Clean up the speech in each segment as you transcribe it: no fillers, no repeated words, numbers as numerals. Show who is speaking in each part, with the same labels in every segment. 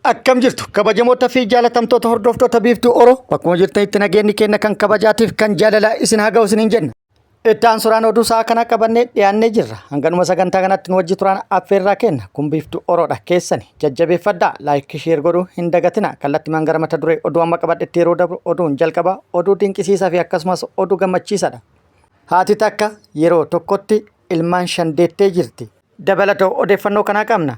Speaker 1: Akkam jirtu kabajamoota fi jaalatamtoota hordoftoota biiftuu Oroo bakkuma jirtanitti nageenyi keenya kan kabajaatiif kan jaalalaa isin haa ga'u isiniin jenna. Ittaan suuraan oduu sa'a kana qabannee dhiyaannee jirra. Hanganuma sagantaa kanatti nu wajji turaan affeerraa kenna kun biiftuu Oroodha keessani jajjabeeffadhaa laayikii sheer godhuu hin dagatina kallattimaan gara mata duree oduu amma qabadhetti yeroo dabru oduun jalqabaa oduu dinqisiisaa fi akkasumas oduu gammachiisaadha. Haati takka yeroo tokkotti ilmaan 5 deettee jirti. Dabalatoo odeeffannoo kanaa qabna.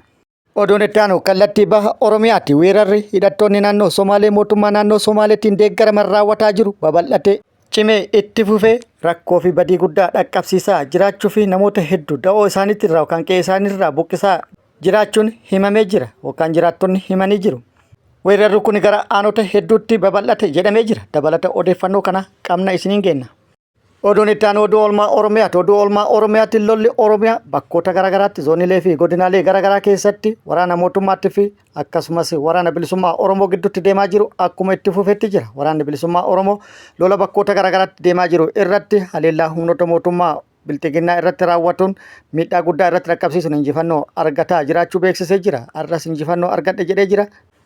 Speaker 1: Oduun itti aanu kallattii baha Oromiyaatti weerarri hidhattoonni naannoo Somaalee mootummaa naannoo Somaaleetiin deeggaraman raawwataa jiru babal'atee cimee itti fufee rakkoo fi badii guddaa dhaqqabsiisaa jiraachuu fi namoota hedduu da'oo isaaniitirraa yookaan qe'ee isaaniirraa buqqisaa jiraachuun himamee jira yookaan jiraattonni himanii jiru. Weerarri kun gara aanota hedduutti babal'ate jedhamee jira. Dabalata odeeffannoo kana qabna isiniin kenna. Oduun itti aanu oduu oolmaa Oromiyaati. Oduu oolmaa Oromiyaatti lolli Oromiyaa bakkoota garaagaraatti zooniilee fi godinaalee garaagaraa keessatti waraana mootummaatti fi akkasumas waraana bilisummaa Oromoo gidduutti deemaa jiru akkuma itti fufetti jira. Waraanni bilisummaa Oromoo lola bakkoota garaagaraatti deemaa jiru irratti haleellaa humnoota mootummaa bilxiginnaa irratti raawwatuun miidhaa guddaa irratti dhaqqabsiisuun injifannoo argataa jiraachuu beeksisee jira. Arras injifannoo argadhe jedhee jira.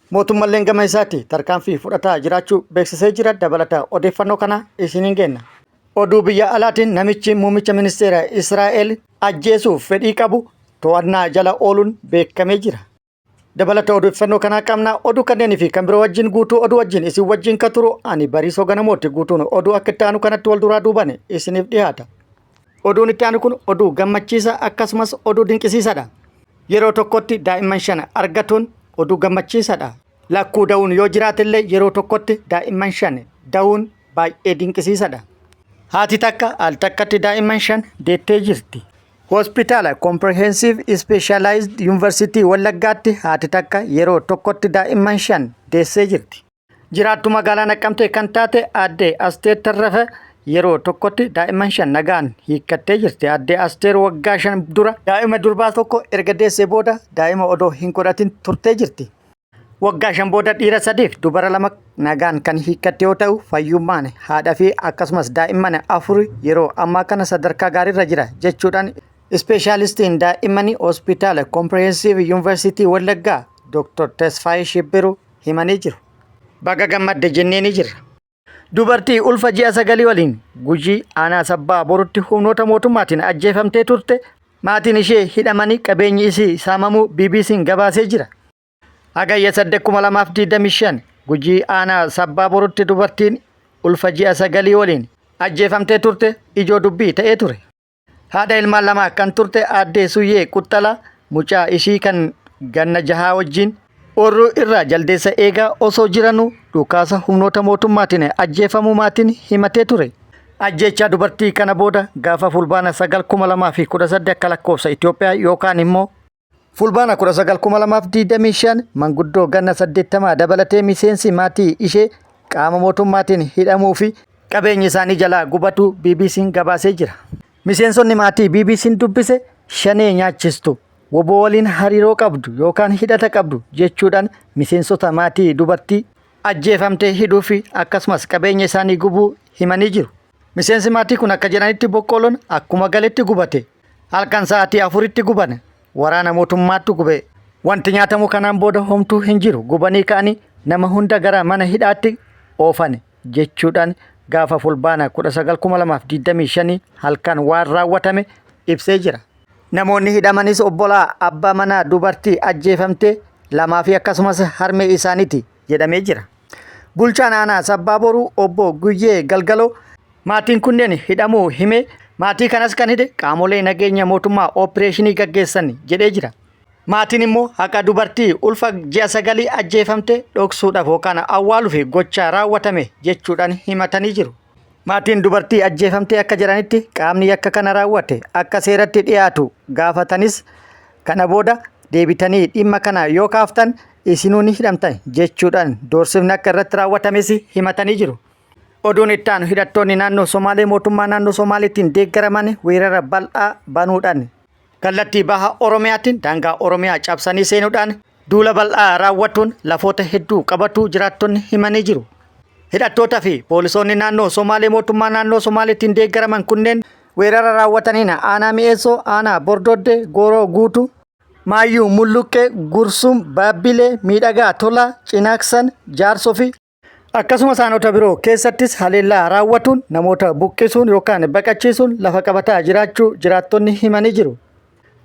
Speaker 1: Mootummaan gama isaatti tarkaanfii fudhataa jiraachuu beeksisee jira. Dabalata odeeffannoo kana isiniin kenna. Oduu biyya alaatiin namichi muummicha ministeera Israa'el ajjeesuuf fedhii qabu to'annaa jala ooluun beekamee jira. Dabalata odeeffannoo kanaa qabna. Oduu kanneenii fi kan biroo wajjin guutuu oduu wajjin isin wajjin kan turu ani Bariisoo Ganamooti. Guutuun oduu akka itti aanu kanatti wal duraa duubane isiniif dhiyaata. Oduun itti aanu kun oduu gammachiisaa akkasumas oduu dinqisiisaadha. Yeroo tokkotti daa'imman 5 argatuun oduu gammachiisaadha. Lakkuu da'uun yoo jiraatillee yeroo tokkotti daa'imman 5 da'uun baay'ee dinqisiisaadha. Haati takka al takkatti daa'imman 5 deettee jirti. Hospitaala Comprehensive Specialized University Wallaggaatti haati takka yeroo tokkotti daa'imman 5 deessee jirti. Jiraattu magaalaa Naqqamtee kan taate aadde Asteer Tarrafa yeroo tokkotti daa'imman 5 nagaan hiikkattee jirti. Aadde Asteer waggaa 5 dura daa'ima durbaa tokko erga deessee booda daa'ima odoo hin godhatin turtee jirti. Waggaa 5 booda dhiira 3 fi dubara 2 nagaan kan hiikkatte yoo ta'u fayyummaan haadha fi akkasumas daa'imman 4 yeroo ammaa kana sadarkaa gaariirra jira jechuudhaan ispeeshaalistiin daa'immanii hospitaala Comprehensive University Wallaggaa Dr. Tesfaayee Shibbiru himanii jiru. Baga gammadde jennee ni jirra. Dubartii ulfa ji'a 9 waliin Gujii aanaa Sabbaa Borutti humnoota mootummaatiin ajjeefamtee turte maatiin ishee hidhamanii qabeenyi isii saamamuu BBC'n gabaasee jira. Hagayya 8,2025 Gujii aanaa Sabbaa Borutti dubartiin ulfa ji'a 9 waliin ajjeefamtee turte ijoo dubbii ta'ee ture. Haadha ilmaan 2 kan turte aadde Suyyee Quxxalaa mucaa ishii kan ganna 6 wajjin oorruu irraa jaldeessa eegaa osoo jiranuu dhukaasa humnoota mootummaatiin ajjeefamuu maatiin himatee ture. Ajjeechaa dubartii kana booda gaafa fulbaana 9,2018 akka lakkoofsa Itoophiyaa yookaan immoo fulbaana 19,2025 manguddoo ganna 80 dabalatee miseensi maatii ishee qaama mootummaatiin hidhamuu fi qabeenyi isaanii jalaa gubatu BBC'n gabaasee jira. Miseensonni maatii BBC'n dubbise shanee nyaachistu woboo waliin hariiroo qabdu yookaan hidhata qabdu jechuudhaan miseensota maatii dubartii ajjeefamtee hidhuu fi akkasumas qabeenya isaanii gubuu himanii jiru. Miseensi maatii kun akka jedhanitti boqqooloon akkuma galetti gubate halkan sa'aatii 4tti gubane. Waraana mootummaatu gube. Wanti nyaatamu kanaan booda homtuu hin jiru. Gubanii ka'anii nama hunda gara mana hidhaatti oofane jechuudhaan gaafa fulbaana 19,2025 halkan waan raawwatame ibsee jira. Namoonni hidhamanis obbolaa abbaa manaa dubartii ajjeefamtee 2 fi akkasumas harmee isaaniiti jedhamee jira. Bulchaan aanaa Sabbaa Boruu obbo Guyyee Galgaloo maatiin kunneen hidhamuu himee maatii kanas kan hidhe qaamolee nageenya mootummaa opereeshinii gaggeessan jedhee jira. Maatiin immoo haqa dubartii ulfa ji'a 9 ajjeefamte dhoksuudhaaf yookaan awwaaluuf gochaa raawwatame jechuudhaan himatanii jiru. Maatiin dubartii ajjeefamtee akka jiranitti qaamni yakka kana raawwate akka seeratti dhiyaatu gaafatanis kana booda deebitanii dhimma kana yoo kaaftan isinuu ni hidhamtan jechuudhaan doorsifni akka irratti raawwatames himatanii jiru. Oduun itti aanu hidhattoonni naannoo Somaalee mootummaa naannoo Somaaleetiin deeggaraman weerara bal'aa banuudhaan kallattii baha Oromiyaatiin daangaa Oromiyaa cabsanii seenuudhaan duula bal'aa raawwatuun lafoota hedduu qabatuu jiraattonni himanii jiru. Hidhattoota fi poolisoonni naannoo Somaalee mootummaa naannoo Somaaleetiin deeggaraman kunneen weerara raawwataniin aanaa Mi'eessoo, aanaa Bordoddee, Gooroo Guutuu, Maayyuu Mulluqqee, Gursum, Baabbilee, Miidhagaa, Tolaa, Cinaaqsan, Jaarsoo fi akkasumas aanota biroo keessattis haleellaa raawwatuun namoota buqqisuun yookaan baqachiisuun lafa qabataa jiraachuu jiraattonni himanii jiru.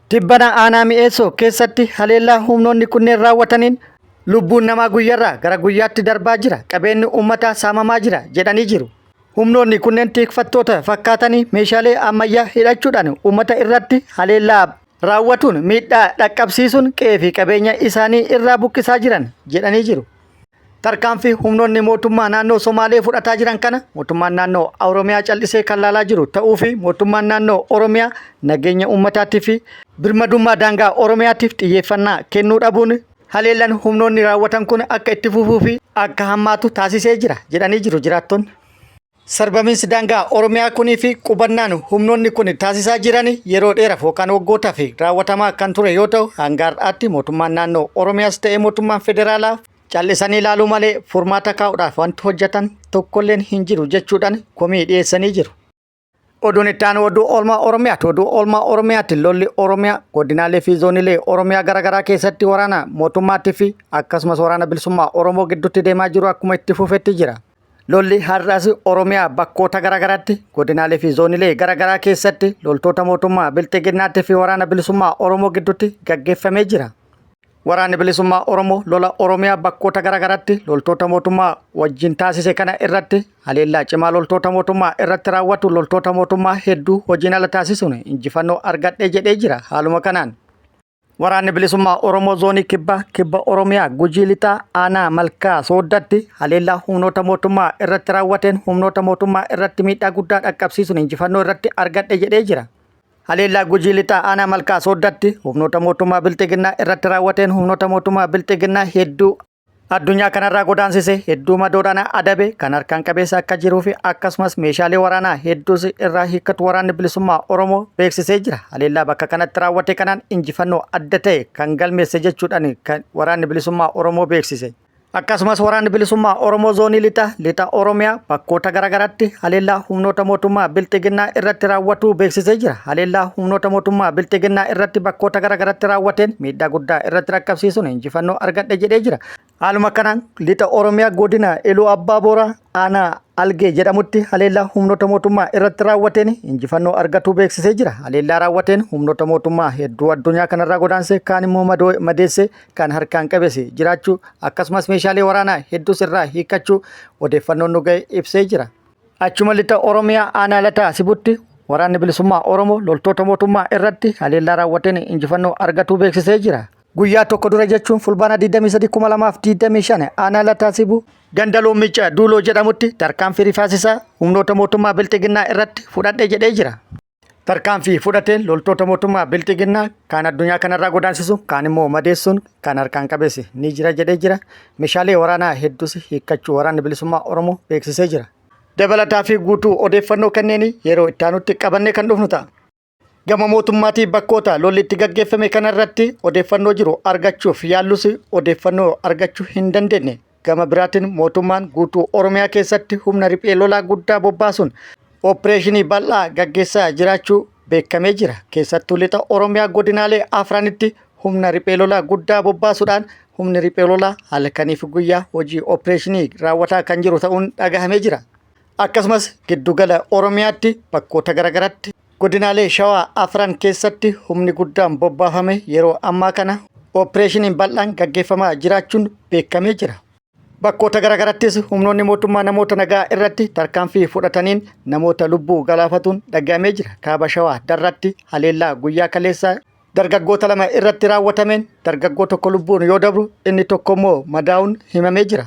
Speaker 1: Tibbana aanaa mi'eessoo keessatti haleellaa humnoonni kunneen raawwataniin lubbuun namaa guyyaarraa gara guyyaatti darbaa jira, qabeenyi uummataa saamamaa jira jedhanii jiru. Humnoonni kunneen tikfattoota fakkaatanii meeshaalee ammayyaa hidhachuudhaan uummata irratti haleellaa raawwatuun miidhaa dhaqqabsiisuun qe'ee fi qabeenya isaanii irraa buqqisaa jiran jedhanii jiru. Tarkaanfii humnoonni mootummaa naannoo Somaalee fudhataa jiran kana mootummaan naannoo Oromiyaa callisee kan laalaa jiru ta'uu fi mootummaan naannoo Oromiyaa nageenya uummataatiif fi birmadummaa daangaa Oromiyaatiif xiyyeeffannaa kennuu dhabuun haleellaan humnoonni raawwatan kun akka itti fufuu fi akka hammaatu taasisee jira jedhanii jiru jiraattonni. Sarbamiinsi daangaa Oromiyaa kunii fi qubannaan humnoonni kun taasisaa jiran yeroo dheeraaf yookaan waggootaaf raawwatamaa kan ture yoo ta'u hanga har'aatti mootummaan naannoo Oromiyaas ta'ee mootummaan federaalaa callisanii ilaaluu malee furmaata kaa'uudhaaf wanti hojjetan tokkolleen hin jiru jechuudhaan komii dhiyeessanii jiru. Oduun itti aanu oduu oolmaa Oromiyaati. Oduu oolmaa Oromiyaatti lolli Oromiyaa godinaalee fi zoonilee Oromiyaa garaagaraa keessatti waraana mootummaatii fi akkasumas waraana bilisummaa Oromoo gidduutti deemaa jiru akkuma itti fufetti jira. Lolli har'aas Oromiyaa bakkoota garaagaraatti godinaalee fi zoonilee garaagaraa keessatti loltoota mootummaa bilxiginnaatii fi waraana bilisummaa Oromoo gidduutti gaggeeffamee jira. Waraanni bilisummaa Oromoo lola Oromiyaa bakkoota garaagaraatti loltoota mootummaa wajjin taasise kana irratti haleellaa cimaa loltoota mootummaa irratti raawwatu loltoota mootummaa hedduu hojiin ala taasisuun injifannoo argadhee jedhee jira. Haaluma kanaan waraanni bilisummaa Oromoo zoonii kibba Oromiyaa Gujii Lixaa aanaa Malkaa Sooddatti haleellaa humnoota mootummaa irratti raawwateen humnoota mootummaa irratti miidhaa guddaa dhaqqabsiisuun injifannoo irratti argadhee jedhee jira. Haleellaa Gujii Lixaa aanaa Malkaa Sooddatti humnoota mootummaa bilxiginnaa irratti raawwateen humnoota mootummaa bilxiginnaa hedduu addunyaa kanarraa godaansise hedduu madoodhaan adabe kan harkaan qabeessa akka jiruu fi akkasumas meeshaalee waraanaa hedduus irraa hiikkatu waraanni bilisummaa Oromoo beeksisee jira. Haleellaa bakka kanatti raawwate kanaan injifannoo adda ta'e kan galmeesse jechuudhaan kan waraanni bilisummaa Oromoo beeksise. Akkasumas waraanni bilisummaa Oromoo zoonii lixa Oromiyaa bakkoota garaagaraatti haleellaa humnoota mootummaa bilxiginnaa irratti raawwatu beeksisee jira. Haleellaa humnoota mootummaa bilxiginnaa irratti bakkoota garaagaraatti raawwateen miidhaa guddaa irratti dhaqqabsiisuun injifannoo argadhe jedhee jira. Haaluma kanaan lixa Oromiyaa godina Iluu Abbaa Booraa aanaa Algee jedhamutti haleellaa humnoota mootummaa irratti raawwateen injifannoo argatu beeksisee jira. Haleellaa raawwateen humnoota mootummaa hedduu addunyaa kanarraa godaanse kaan immoo madeesse kan harkaan qabeesse jiraachuu akkasumas meeshaalee waraanaa hedduus irraa hiikkachuu odeeffannoon nu ga'e ibsee jira. Achuma lixa Oromiyaa aanaa Lataa Sibutti waraanni bilisummaa Oromoo loltoota mootummaa irratti haleellaa raawwateen injifannoo argatu beeksisee jira. Guyyaa tokko dura jechuun fulbaana 23/2025 aanaa Lataa Sibuu ganda Loomicha Duuloo jedhamutti tarkaanfii rifaasisaa humnoota mootummaa bilxiginnaa irratti fudhadhe jedhee jira. Tarkaanfii fudhateen loltoota mootummaa bilxiginnaa kan addunyaa kanarraa godaansisu kaan immoo madeessuun kan harkaan qabeesse ni jira jedhee jira. Meeshaalee waraanaa hedduus hiikkachuu waraanni bilisummaa Oromoo beeksisee jira. Dabalataa fi guutuu odeeffannoo kanneen yeroo itti aanutti qabannee kan dhufnu ta'a. Gama mootummaatii bakkoota lolli itti gaggeeffame kanarratti odeeffannoo jiru argachuuf yaallus odeeffannoo argachuu hin dandeenye. Gama biraatiin mootummaan guutuu Oromiyaa keessatti humna riphee lolaa guddaa bobbaasuun opereeshinii bal'aa gaggeessaa jiraachuu beekamee jira. Keessattuu lixa Oromiyaa godinaalee afranitti humna riphee lolaa guddaa bobbaasuudhaan humni riphee lolaa halkaniif guyyaa hojii opereeshinii raawwataa kan jiru ta'uun dhagahamee jira. Akkasumas giddugala Oromiyaatti bakkoota garaagaraatti godinaalee Shawaa afran keessatti humni guddaan bobbaafame yeroo ammaa kana opereeshiniin bal'aan gaggeeffamaa jiraachuun beekamee jira. Bakkoota garaagarattis humnoonni mootummaa namoota nagaa irratti tarkaanfii fudhataniin namoota lubbuu galaafatuun dhagahamee jira. Kaaba Shawaa Darratti haleellaa guyyaa kaleessaa dargaggoota lama irratti raawwatameen dargaggoo tokko lubbuun yoo dabru inni tokko immoo madaa'uun himamee jira.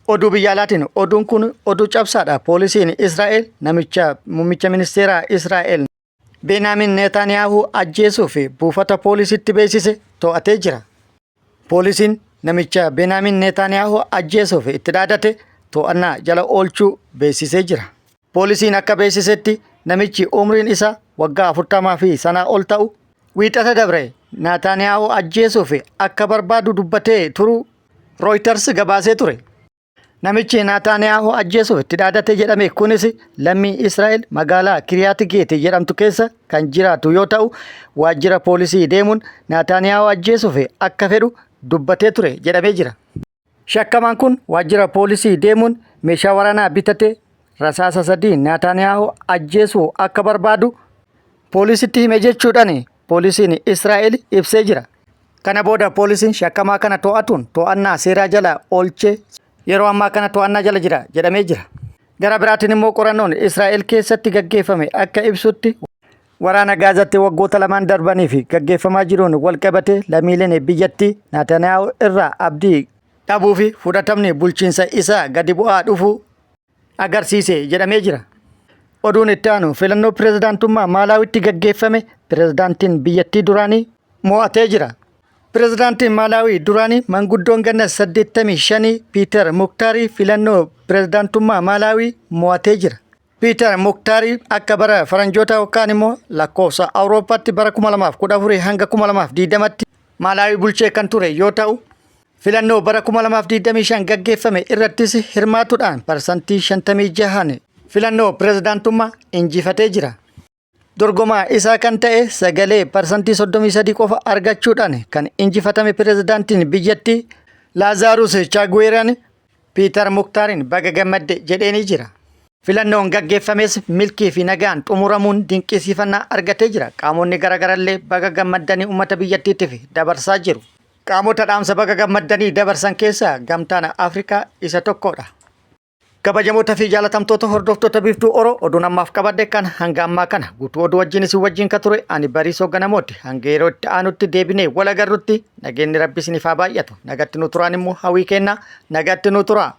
Speaker 1: Oduu biyya alaatiin oduun kun oduu cabsaadha. Poolisiin Israa'el namicha muummicha ministeeraa Israa'el Benaamin Netanyaahuu ajjeesuu fi buufata poolisiitti beeksise to'atee jira. Poolisiin namicha Benaamin Netanyaahuu ajjeesuu fi itti dhaadate to'annaa jala oolchuu beeksisee jira. Poolisiin akka beeksisetti namichi umriin isaa waggaa 40 fi sanaa ol ta'u wiixata dabre Netanyaahuu ajjeesuu fi akka barbaadu dubbatee turuu Reuters gabaasee ture. Namichi Naataaniyaahu ajjeesuuf itti dhaadate jedhame kunis lammii Israa'el magaalaa Kiriyaati Geeti jedhamtu keessa kan jiraatu yoo ta'u waajjira poolisii deemuun Naataaniyaahu ajjeesuuf akka fedhu dubbatee ture jedhamee jira. Shakkamaan kun waajjira poolisii deemuun meeshaa waraanaa bitatee rasaasa 3 Naataaniyaahu ajjeesuu akka barbaadu poolisitti hime jechuudhaan poolisiin Israa'el ibsee jira. Kana booda poolisiin shakkamaa kana to'atuun to'annaa seeraa jala oolchee yeroo ammaa kana to'annaa jala jira jedhamee jira. Gara biraatiin immoo qorannoon Israa'el keessatti gaggeeffame akka ibsutti waraana Gaazaatti waggoota 2 darbanii fi gaggeeffamaa jiruun wal qabatee lammiileen biyyattii Naataaniyaahu irraa abdii dhabuu fi fudhatamni bulchiinsa isaa gadi bu'aa dhufuu agarsiise jedhamee jira. Oduun itti aanu filannoo pirezidaantummaa Maalaawiitti gaggeeffame pirezidaantiin biyyattii duraanii mo'atee jira. Pirezidaantiin Maalaawii duraanii manguddoon ganna 85 Piiter Muktaarii filannoo pirezidaantummaa Maalaawii mo'atee jira. Piiter Muktaarii akka bara faranjoota yookaan immoo lakkoofsa Awurooppaatti bara 2014 hanga 2020tti Maalaawii bulchee kan ture yoo ta'u filannoo bara 2025 gaggeeffame irrattis hirmaatuudhaan parsantii 56 filannoo pirezidaantummaa injifatee jira. Dorgomaa isaa kan ta'e sagalee parsantii 33 qofa argachuudhaan kan injifatame pirezidaantiin biyyattii Laazaarus Chaagweeraan Piiter Muktaariin baga gammadde jedheenii jira. Filannoon gaggeeffames milkii fi nagaan xumuramuun dinqisiifannaa argatee jira. Qaamonni garaagarallee baga gammaddanii uummata biyyattiitiif dabarsaa jiru. Qaamota dhaamsa baga gammaddanii dabarsan keessaa gamtaan Afrikaa isa tokkodha. Kabajamoota fi jaalatamtoota hordoftoota biiftuu Oroo oduun ammaaf qabadde kan hanga ammaa kana guutuu oduu wajjin kan ture ani Bariisoo Ganamooti. Hanga yeroo itti aanutti deebinee wal agarrutti nageenyi Rabbi isiniif haa baay'atu. Nagatti nu turaan immoo hawwii kennaa nagatti nu turaa.